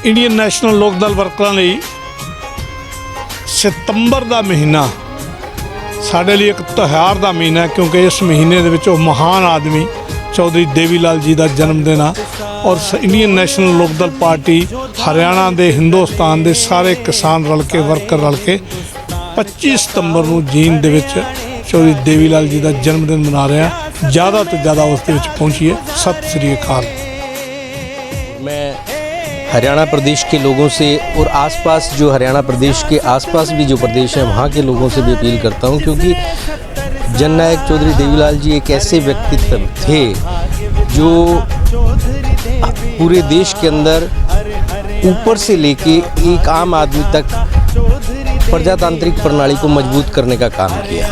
Indian national लोक दल वर्करां लई सितंबर का महीना साढ़े लिए एक त्यौहार का महीना है, क्योंकि इस महीने दे विच महान आदमी चौधरी देवी लाल जी का जन्मदिन आ। और इंडियन नैशनल लोक दल पार्टी हरियाणा के हिंदुस्तान के सारे किसान रल के वर्कर रल के 25 सितंबर को जींद दे विच चौधरी देवी लाल जी का जन्मदिन मना रहे हैं। ज़्यादा तो ज़्यादा उस पहुँचिए। सत श्री अकाल। मैं हरियाणा प्रदेश के लोगों से और आसपास जो हरियाणा प्रदेश के आसपास भी जो प्रदेश हैं वहाँ के लोगों से भी अपील करता हूँ, क्योंकि जननायक चौधरी देवीलाल जी एक ऐसे व्यक्तित्व थे जो पूरे देश के अंदर ऊपर से लेके एक आम आदमी तक प्रजातांत्रिक प्रणाली को मजबूत करने का काम किया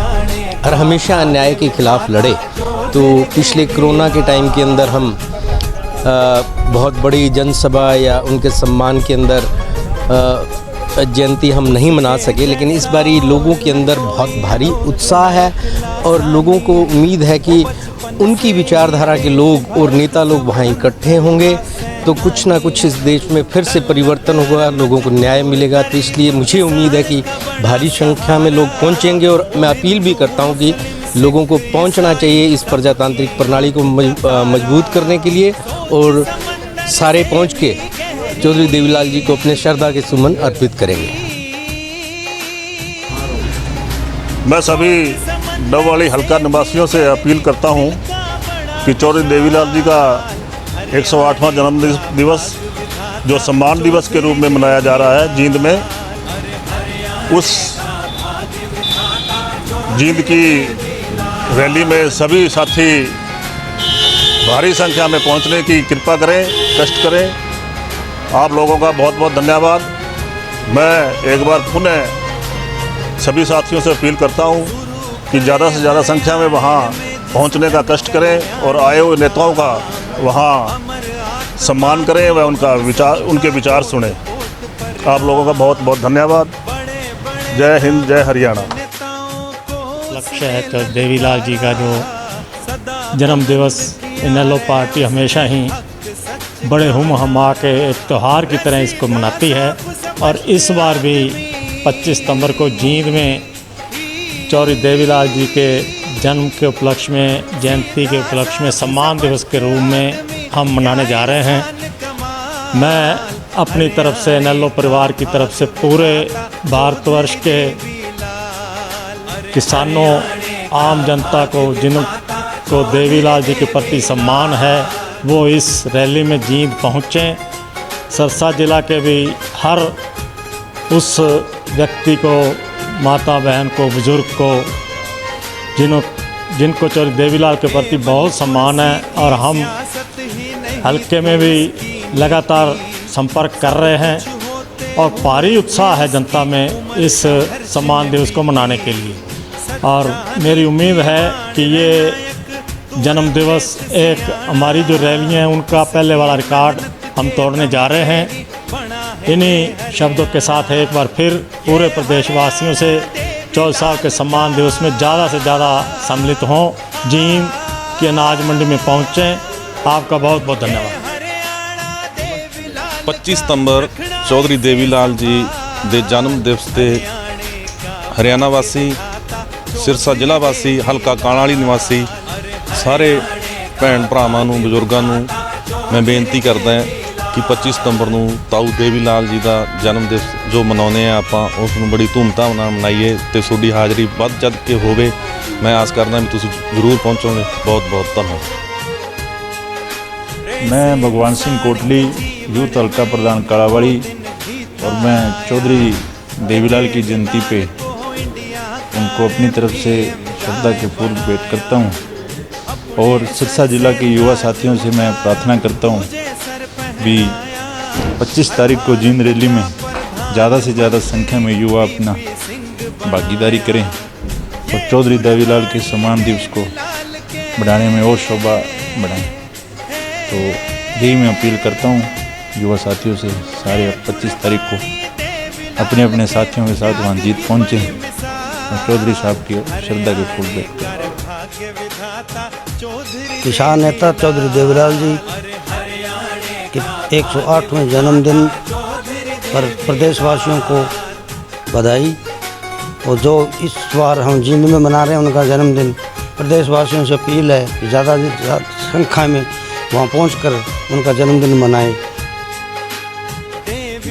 और हमेशा अन्याय के खिलाफ लड़े। तो पिछले कोरोना के टाइम के अंदर हम बहुत बड़ी जनसभा या उनके सम्मान के अंदर जयंती हम नहीं मना सके, लेकिन इस बारी लोगों के अंदर बहुत भारी उत्साह है और लोगों को उम्मीद है कि उनकी विचारधारा के लोग और नेता लोग वहाँ इकट्ठे होंगे तो कुछ ना कुछ इस देश में फिर से परिवर्तन होगा, लोगों को न्याय मिलेगा। तो इसलिए मुझे उम्मीद है कि भारी संख्या में लोग पहुँचेंगे और मैं अपील भी करता हूँ कि लोगों को पहुँचना चाहिए इस प्रजातांत्रिक प्रणाली को मजबूत करने के लिए, और सारे पहुँच के चौधरी देवीलाल जी को अपने श्रद्धा के सुमन अर्पित करेंगे। मैं सभी डबवाली हल्का निवासियों से अपील करता हूं कि चौधरी देवीलाल जी का 108वां जन्म दिवस जो सम्मान दिवस के रूप में मनाया जा रहा है जींद में, उस जींद की रैली में सभी साथी भारी संख्या में पहुंचने की कृपा करें, कष्ट करें। आप लोगों का बहुत बहुत धन्यवाद। मैं एक बार पुनः सभी साथियों से अपील करता हूं कि ज़्यादा से ज़्यादा संख्या में वहां पहुंचने का कष्ट करें और आए हुए नेताओं का वहां सम्मान करें व उनके विचार सुने। आप लोगों का बहुत बहुत धन्यवाद। जय हिंद, जय हरियाणा। लक्ष्य है तो देवीलाल जी का जो जन्म दिवस इनेलो पार्टी हमेशा ही बड़े हुम हमा के एक त्यौहार की तरह इसको मनाती है, और इस बार भी 25 सितंबर को जींद में चौधरी देवीलाल जी के जन्म के उपलक्ष्य में, जयंती के उपलक्ष्य में सम्मान दिवस के रूप में हम मनाने जा रहे हैं। मैं अपनी तरफ से इनेलो परिवार की तरफ से पूरे भारतवर्ष के किसानों, आम जनता को जिनको देवीलाल जी के प्रति सम्मान है वो इस रैली में जींद पहुँचें। सिरसा जिला के भी हर उस व्यक्ति को, माता बहन को, बुज़ुर्ग को जिनको चौधरी देवीलाल के प्रति बहुत सम्मान है, और हम हल्के में भी लगातार संपर्क कर रहे हैं और भारी उत्साह है जनता में इस सम्मान दिवस को मनाने के लिए। और मेरी उम्मीद है कि ये जन्म दिवस एक हमारी जो रैलियाँ हैं उनका पहले वाला रिकॉर्ड हम तोड़ने जा रहे हैं। इन्हीं शब्दों के साथ एक बार फिर पूरे प्रदेशवासियों से चौधरी साहब के सम्मान दिवस में ज़्यादा से ज़्यादा सम्मिलित हों, जींद की अनाज मंडी में पहुँचें। आपका बहुत बहुत धन्यवाद। 25 सितंबर चौधरी देवीलाल जी के जन्म दिवस से हरियाणा वासी, सिरसा जिला वासी, हल्का काणाली निवासी सारे भैन भरावां नूं, बजुर्गों नूं मैं बेनती करदा कि 25 सितंबर नूं ताऊ देवीलाल जी का जन्म दिवस जो मनाउने आपां उस नूं बड़ी धूमधाम नाल मनाइए ते तुहाडी हाज़री वध चढ़ के होवे। मैं आस करदा भी तुसीं जरूर पहुँचोगे। बहुत बहुत धन्यवाद। मैं भगवान सिंह कोटली, यूथ हल्का प्रधान कालावाड़ी, और मैं चौधरी देवीलाल की जयंती पे उनको अपनी तरफ से श्रद्धा के फूल भेंट करता हूँ, और सिरसा जिला के युवा साथियों से मैं प्रार्थना करता हूँ भी 25 तारीख को जींद रैली में ज़्यादा से ज़्यादा संख्या में युवा अपना भागीदारी करें और चौधरी देवीलाल के सम्मान दिवस को बढ़ाने में और शोभा बढ़ाएं। तो यही मैं अपील करता हूँ युवा साथियों से, सारे 25 तारीख को अपने अपने साथियों के साथ वहाँ जींद पहुँचें और चौधरी साहब की श्रद्धा के फूल भेंट करें। किसान नेता चौधरी देवीलाल जी के 108वें जन्मदिन पर प्रदेशवासियों को बधाई। और जो इस बार हम जींद में मना रहे हैं उनका जन्मदिन, प्रदेशवासियों से अपील है कि ज़्यादा से ज़्यादा संख्या में वहाँ पहुंचकर उनका जन्मदिन मनाएं।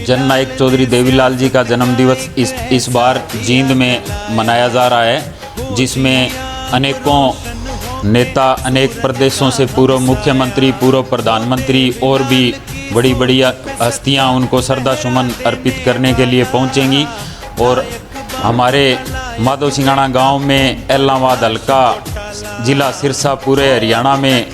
जननायक चौधरी देवीलाल जी का जन्मदिवस इस बार जींद में मनाया जा रहा है, जिसमें अनेकों नेता, अनेक प्रदेशों से पूर्व मुख्यमंत्री, पूर्व प्रधानमंत्री और भी बड़ी बड़ी हस्तियां उनको श्रद्धा सुमन अर्पित करने के लिए पहुंचेंगी। और हमारे माधो सिंघाना गांव में एलाहाबाद हल्का, ज़िला सिरसा, पूरे हरियाणा में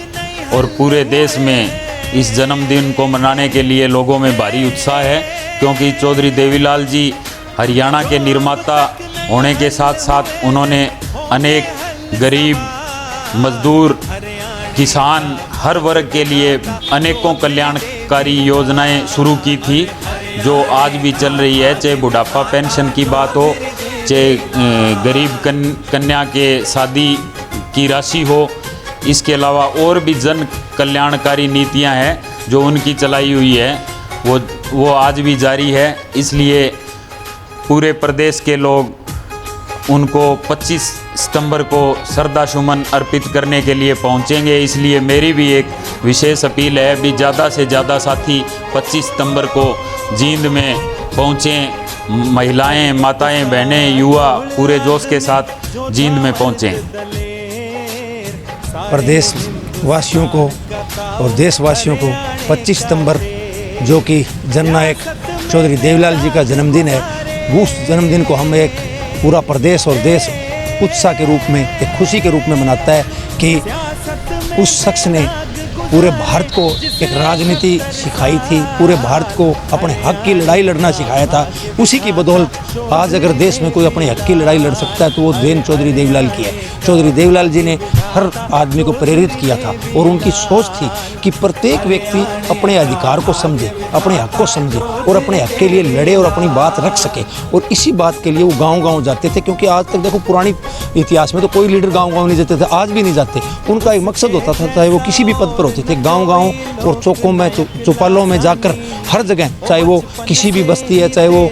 और पूरे देश में इस जन्मदिन को मनाने के लिए लोगों में भारी उत्साह है, क्योंकि चौधरी देवीलाल जी हरियाणा के निर्माता होने के साथ साथ उन्होंने अनेक गरीब, मजदूर, किसान, हर वर्ग के लिए अनेकों कल्याणकारी योजनाएं शुरू की थी, जो आज भी चल रही है। चाहे बुढ़ापा पेंशन की बात हो, चाहे गरीब कन्या के शादी की राशि हो, इसके अलावा और भी जन कल्याणकारी नीतियां हैं जो उनकी चलाई हुई है, वो आज भी जारी है। इसलिए पूरे प्रदेश के लोग उनको 25 सितंबर को श्रद्धा सुमन अर्पित करने के लिए पहुंचेंगे। इसलिए मेरी भी एक विशेष अपील है भी ज़्यादा से ज़्यादा साथी 25 सितंबर को जींद में पहुंचें। महिलाएं, माताएं, बहनें, युवा पूरे जोश के साथ जींद में पहुंचें। प्रदेश वासियों को और देशवासियों को 25 सितंबर जो कि जननायक चौधरी देवीलाल जी का जन्मदिन है, उस जन्मदिन को हम एक पूरा प्रदेश और देश उत्साह के रूप में, एक खुशी के रूप में मनाता है कि उस शख्स ने पूरे भारत को एक राजनीति सिखाई थी, पूरे भारत को अपने हक की लड़ाई लड़ना सिखाया था। उसी की बदौलत आज अगर देश में कोई अपने हक की लड़ाई लड़ सकता है तो वो देन चौधरी देवीलाल की है। चौधरी देवीलाल जी ने हर आदमी को प्रेरित किया था और उनकी सोच थी कि प्रत्येक व्यक्ति अपने अधिकार को समझे, अपने हक को समझे और अपने हक के लिए लड़े और अपनी बात रख सके। और इसी बात के लिए वो गांव-गांव जाते थे, क्योंकि आज तक देखो पुरानी इतिहास में तो कोई लीडर गांव-गांव नहीं जाते थे, आज भी नहीं जाते। उनका एक मकसद होता था, चाहे वो किसी भी पद पर होते थे, गांव-गांव और चौकों में, चौपालों में जाकर हर जगह, चाहे वो किसी भी बस्ती है, चाहे वो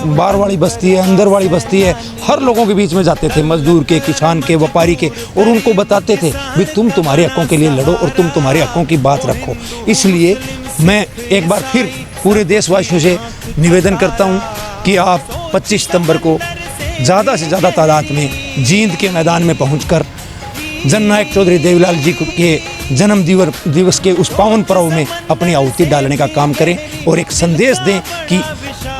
बाहर वाली बस्ती है, अंदर वाली बस्ती है, हर लोगों के बीच में जाते थे, मजदूर के, किसान के, व्यापारी के, और उनको बताते थे भी तुम तुम्हारे हकों के लिए लड़ो और तुम तुम्हारे हकों की बात रखो। इसलिए मैं एक बार फिर पूरे देशवासियों से निवेदन करता हूं कि आप 25 सितंबर को ज़्यादा से ज़्यादा तादाद में जींद के मैदान में पहुंचकर जननायक चौधरी देवीलाल जी के जन्म दिवस के उस पावन पर्व में अपनी आहुति डालने का काम करें और एक संदेश दें कि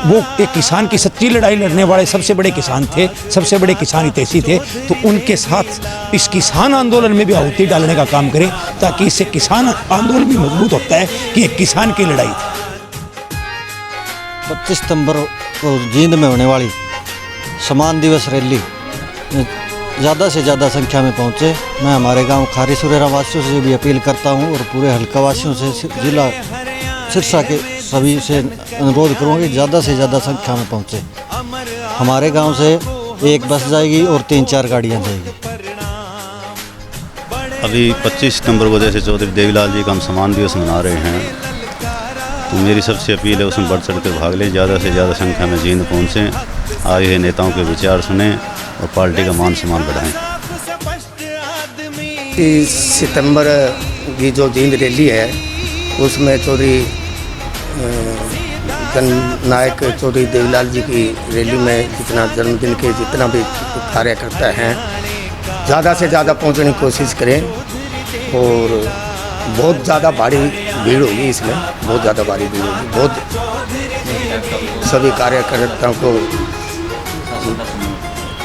वो एक किसान की सच्ची लड़ाई लड़ने वाले सबसे बड़े किसान थे, सबसे बड़े किसान हितैषी थे। तो उनके साथ इस किसान आंदोलन में भी आहुति डालने का काम करें, ताकि इससे किसान आंदोलन भी मजबूत होता है कि एक किसान की लड़ाई थी। 25 सितंबर को जींद में होने वाली सम्मान दिवस रैली ज़्यादा से ज़्यादा संख्या में पहुँचे। मैं हमारे गांव खारी सुरेरा वासियों से भी अपील करता हूं और पूरे हल्का वासियों से, जिला सिरसा के सभी से अनुरोध करूँगा कि ज़्यादा से ज़्यादा संख्या में पहुँचे। हमारे गांव से एक बस जाएगी और 3-4 गाड़ियाँ जाएगी। अभी 25 सितंबर को जैसे चौधरी देवीलाल जी का हम सम्मान दिवस मना रहे हैं, तो मेरी सबसे अपील है उसमें बढ़ चढ़ कर भाग लें, ज़्यादा से ज़्यादा संख्या में जींद पहुँचें, आए हुए नेताओं के विचार सुने और पार्टी का मान सम्मान बढ़ाएं। 30 सितंबर की जो जींद रैली है उसमें चौधरी जननायक चौधरी देवीलाल जी की रैली में जितना जन्मदिन के जितना भी कार्यकर्ता हैं ज़्यादा से ज़्यादा पहुंचने की कोशिश करें। और बहुत ज़्यादा भारी भीड़ होगी, इसमें बहुत ज़्यादा भारी भीड़ होगी। बहुत सभी कार्यकर्ताओं को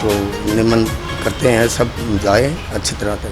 तो निमंत्रण करते हैं, सब जाए अच्छी तरह से।